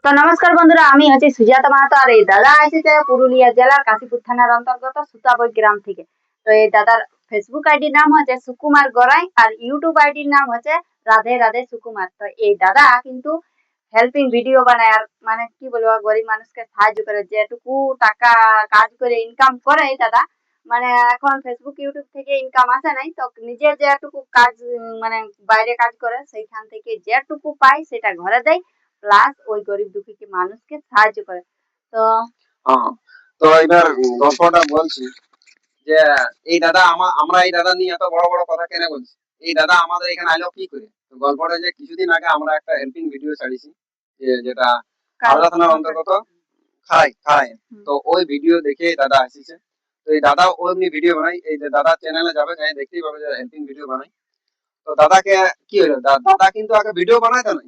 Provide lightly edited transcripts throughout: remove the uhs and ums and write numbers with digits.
তো নমস্কার বন্ধুরা, আমি হচ্ছি সুজাতা মাহাতো। আর এই দাদা এসেছে পুরুলিয়া জেলার কাশীপুর থানার অন্তর্গত সুতাবই গ্রাম থেকে। তো এই দাদার ফেসবুক আইডির নাম হচ্ছে সুকুমার গড়াই, আর ইউটিউব আইডির নাম হচ্ছে রাধে রাধে সুকুমার। তো এই দাদা কিন্তু হেল্পিং ভিডিও বানায়, আর মানে কি বলবো, গরিব মানুষকে সাহায্য করে। যেটুকু টাকা কাজ করে ইনকাম করে এই দাদা, মানে এখন ফেসবুক ইউটিউব থেকে ইনকাম আসে নাই, তো নিজে যেটুকু কাজ মানে বাইরে কাজ করে সেইখান থেকে যেটুকু পাই সেটা ঘরে দেয়, প্লাস ওই গরিব দুঃখী মানুষকে সাহায্য করে। তো হ্যাঁ, তো এবার গল্পটা বলছি যে এই দাদা আমরা এই দাদা নিয়ে এত বড় বড় কথা কেন বলছি। এই দাদা আমাদের এখানে আইলো কি করে? তো গল্পটা যে কিছুদিন আগে আমরা একটা হেল্পিং ভিডিও ছাড়িছি, যেটা হাওড়া থানার অন্তর্গত খাই খাই। তো ওই ভিডিও দেখে দাদা আসিছে। তো এই দাদা ওমনি ভিডিও বানাই, এই যে দাদা চ্যানেলে যাবে যাই দেখতেই পাবে যে হেল্পিং ভিডিও বানাই। তো দাদাকে কি হলো, দাদা কিন্তু আগে ভিডিও বানাইতো না,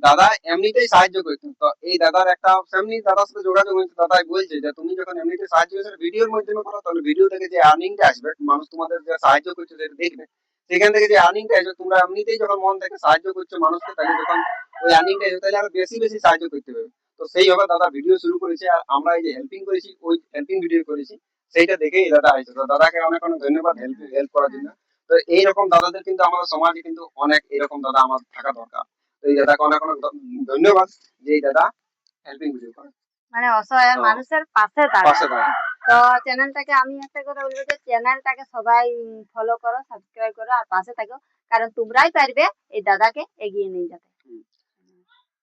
দাদা এমনিতেই সাহায্য করতেন। তো এই দাদার একটা ফ্যামিলি দাদার সাথে যোগাযোগ হয়েছে, দাদাই বলছে যে তুমি যখন এমনিতে সাহায্য করছো ভিডিওর মাধ্যমে করো, তাহলে ভিডিও থেকে যে আর্নিংটা আসবে, মানুষ তোমাদের যে সাহায্য করছে সেটা দেখবে, সেখান থেকে যে আর্নিংটা আসবে, তোমরা এমনিতেই যখন মন থেকে সাহায্য করছো মানুষকে, তাহলে যখন ওই আর্নিংটা আসবে তাহলে আরো বেশি বেশি সাহায্য করতে পারবে। তো সেইভাবে দাদা ভিডিও শুরু করেছে, আর আমরা এই যে হেল্পিং করেছি, ওই হেল্পিং ভিডিও করেছি, সেইটা দেখেই দাদা আসছে। তো দাদাকে অনেক অনেক ধন্যবাদ হেল্প করার জন্য। তো এইরকম দাদাদের কিন্তু আমাদের সমাজে কিন্তু অনেক এরকম দাদা আমার থাকা দরকার। তো এই দাদাকে অনেক অনেক ধন্যবাদ যে এই দাদা হেল্পিং ভিডিও করে, মানে অসহায় মানুষের পাশে পাশে দাঁড়ায়। দাঁড়ায়। তো চ্যানেলটাকে আমি একটা কথা বলবো যে চ্যানেলটাকে সবাই ফলো করো, সাবস্ক্রাইব করো আর পাশে থাকো, কারণ তোমরাই পারবে এই দাদাকে এগিয়ে নিয়ে যেতে।